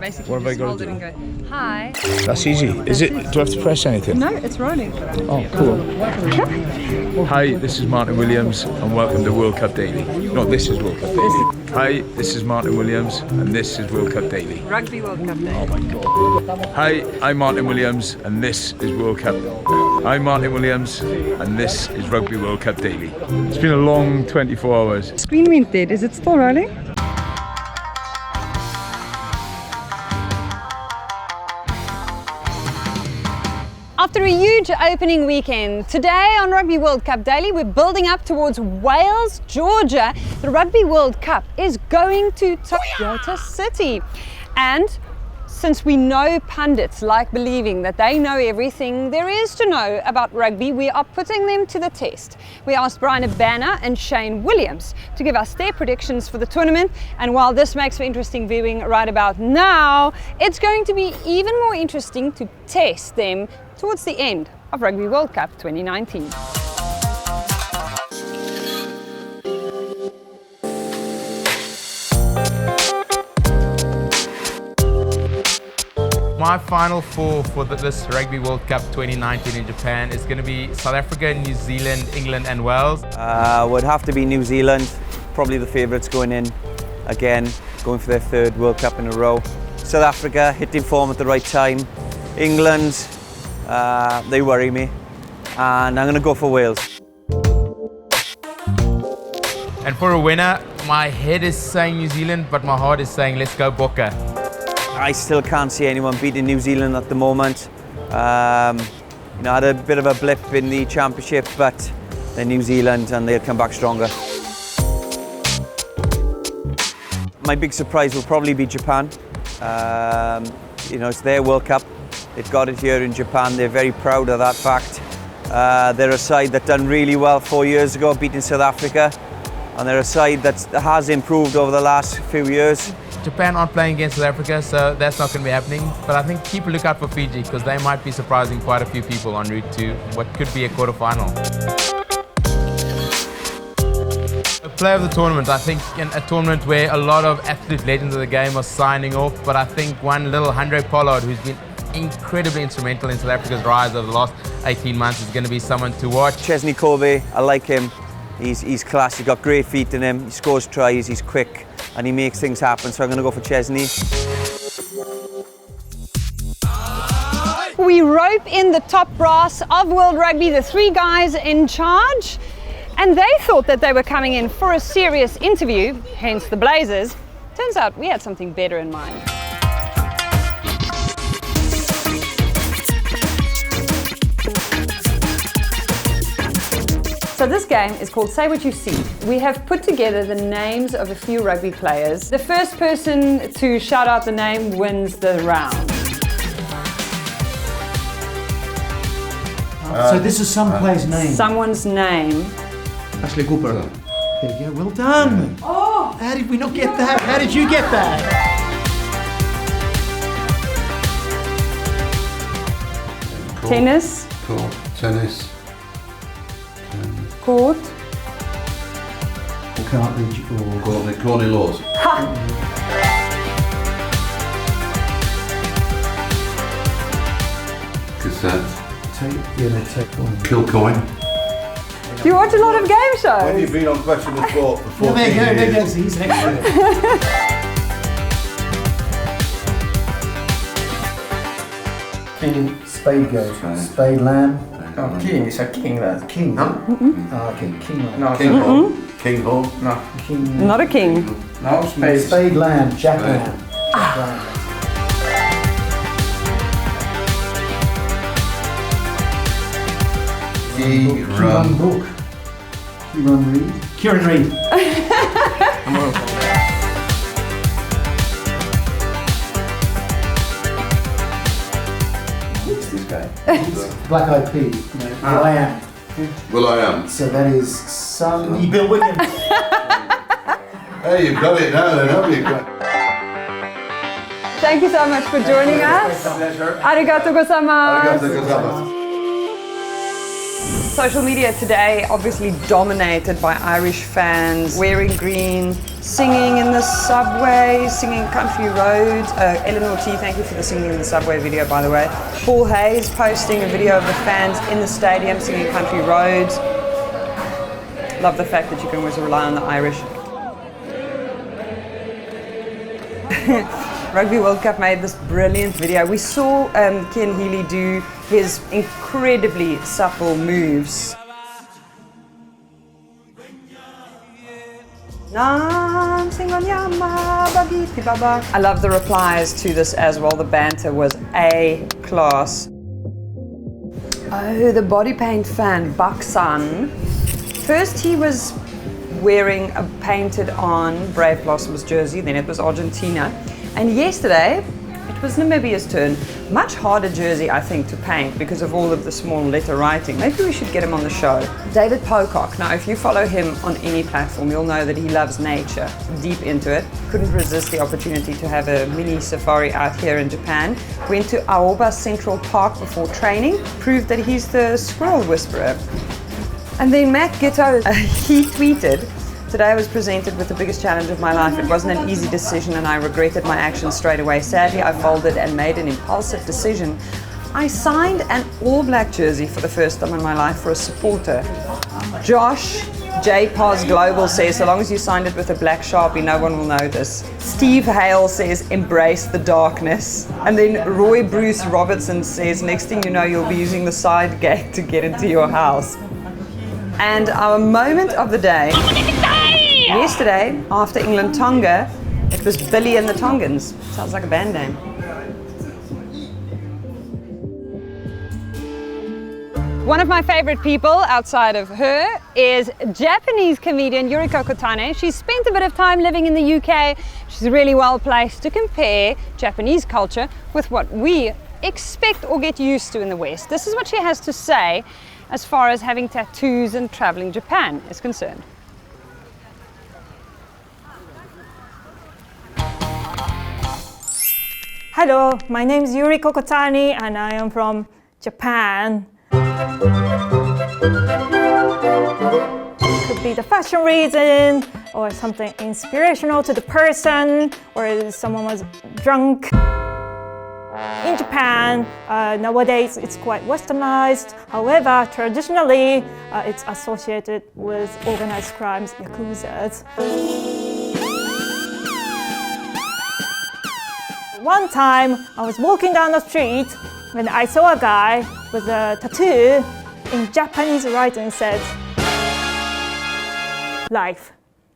Basically, what have I got to do? And go, hi. That's easy. Is it? Do I have to press anything? No, it's rolling. Oh, cool. Hi, this is Martin Williams, and welcome to World Cup Daily. No, this is World Cup Daily. Hi, this is Martin Williams, and this is World Cup Daily. Rugby World Cup Daily. Oh my God. Hi, I'm Martin Williams, and this is World Cup. I'm Martin Williams, and this is Rugby World Cup Daily. It's been a long 24 hours. Screen went dead. Is it still rolling? After a huge opening weekend, today on Rugby World Cup Daily, we're building up towards Wales, Georgia. The Rugby World Cup is going to Toyota City. And since we know pundits like believing that they know everything there is to know about rugby, we are putting them to the test. We asked Bryan and Shane Williams to give us their predictions for the tournament, and while this makes for interesting viewing right about now, it's going to be even more interesting to test them towards the end of Rugby World Cup 2019. My final four for this Rugby World Cup 2019 in Japan is going to be South Africa, New Zealand, England and Wales. Would have to be New Zealand, probably the favourites going in again, going for their third World Cup in a row. South Africa hitting form at the right time. England, they worry me, and I'm going to go for Wales. And for a winner, my head is saying New Zealand, but my heart is saying let's go Bokke. I still can't see anyone beating New Zealand at the moment. I had a bit of a blip in the championship, but they're New Zealand and they'll come back stronger. My big surprise will probably be Japan. It's their World Cup. They've got it here in Japan. They're very proud of that fact. They're a side that done really well 4 years ago, beating South Africa. And they're a side that has improved over the last few years. Japan aren't playing against South Africa, so that's not going to be happening. But I think keep a look out for Fiji, because they might be surprising quite a few people en route to what could be a quarter-final. A play of the tournament, I think in a tournament where a lot of absolute legends of the game are signing off, but I think one little Handré Pollard, who's been incredibly instrumental in South Africa's rise over the last 18 months, is going to be someone to watch. Chesney Kobe, I like him. He's class, he's got great feet in him, he scores tries, he's quick, and he makes things happen, so I'm going to go for Chesney. We rope in the top brass of World Rugby, the three guys in charge, and they thought that they were coming in for a serious interview, hence the Blazers. Turns out we had something better in mind. So this game is called Say What You See. We have put together the names of a few rugby players. The first person to shout out the name wins the round. So this is some player's name. Someone's name. Ashley Cooper. There you go, well done. Oh! How did we not get that? How did you get that? Tennis. Court. Tennis. Court. Or cartridge or... Corny laws. Cassette. Take one. Kilcoin. Do you watch a lot of game shows? When you've been on Question of Sport for 14 There you go, years. he's an expert. King, spade goes. Spade, lamb. No, king is a king that. King. No? Okay, king. No, King Hall. King Hall. No. King. Not a king. No, spade. Spade, lamb, jack Spade. lamb. Jack lamb. Key Run Run. book. Key Run Reed. Kieran Reid. Who's this guy? Black Eyed Peas. Will I Am. Will I Am. So that is some... Bill Williams. Hey, you've got it now then, haven't you? Thank you so much for joining us. Pleasure. Arigato gozaimasu. Arigato gozaimasu. Social media today obviously dominated by Irish fans wearing green, singing in the subway, singing country roads. Eleanor T, thank you for the singing in the subway video, by the way. Paul Hayes posting a video of the fans in the stadium singing country roads. Love the fact that you can always rely on the Irish. Rugby World Cup made this brilliant video. We saw Ken Healy do his incredibly supple moves. I love the replies to this as well. The banter was A class. Oh, the body paint fan, Baksan. First he was wearing a painted on Brave Blossoms jersey, then it was Argentina. And yesterday, it was Namibia's turn. Much harder jersey, I think, to paint because of all of the small letter writing. Maybe we should get him on the show. David Pocock. Now, if you follow him on any platform, you'll know that he loves nature, deep into it. Couldn't resist the opportunity to have a mini safari out here in Japan. Went to Aoba Central Park before training, proved that he's the squirrel whisperer. And then Matt Gitto, he tweeted, "Today I was presented with the biggest challenge of my life. It wasn't an easy decision and I regretted my actions straight away. Sadly, I folded and made an impulsive decision. I signed an all-black jersey for the first time in my life for a supporter." Josh J. Paz Global says, "So long as you signed it with a black Sharpie, no one will notice." Steve Hale says, "Embrace the darkness." And then Roy Bruce Robertson says, "Next thing you know, you'll be using the side gate to get into your house." And our moment of the day, yesterday, after England-Tonga, it was Billy and the Tongans. Sounds like a band name. One of my favorite people outside of her is Japanese comedian Yuriko Kotani. She's spent a bit of time living in the UK. She's really well placed to compare Japanese culture with what we expect or get used to in the West. This is what she has to say as far as having tattoos and traveling Japan is concerned. Hello, my name is Yuriko Kotani and I am from Japan. It could be the fashion reason or something inspirational to the person or someone was drunk. In Japan, nowadays it's quite westernized. However, traditionally it's associated with organized crimes, yakuzas. One time, I was walking down the street when I saw a guy with a tattoo in Japanese writing said, "Life.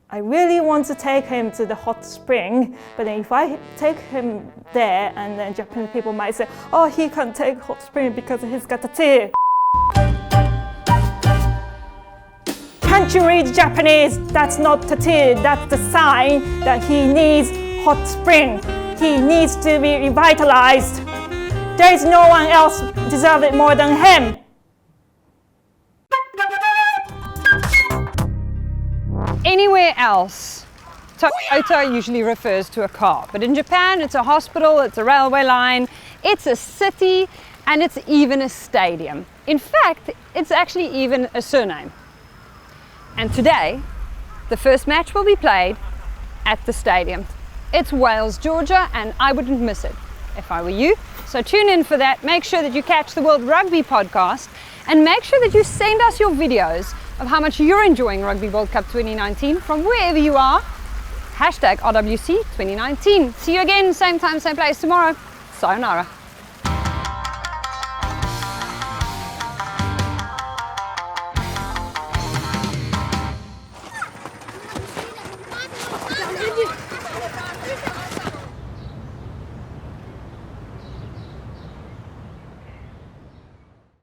I really want to take him to the hot spring, but then if I take him there, and then Japanese people might say, oh, he can't take hot spring because he's got a tattoo." Can't you read Japanese? That's not tattoo, that's the sign that he needs hot spring. He needs to be revitalized. There is no one else deserve it more than him. Anywhere else, Toyota usually refers to a car, but in Japan it's a hospital, it's a railway line, it's a city, and it's even a stadium. In fact, it's actually even a surname. And today, the first match will be played at the stadium. It's Wales, Georgia, and I wouldn't miss it if I were you. So tune in for that. Make sure that you catch the World Rugby podcast and make sure that you send us your videos of how much you're enjoying Rugby World Cup 2019 from wherever you are. #RWC 2019. See you again, same time, same place tomorrow. Sayonara.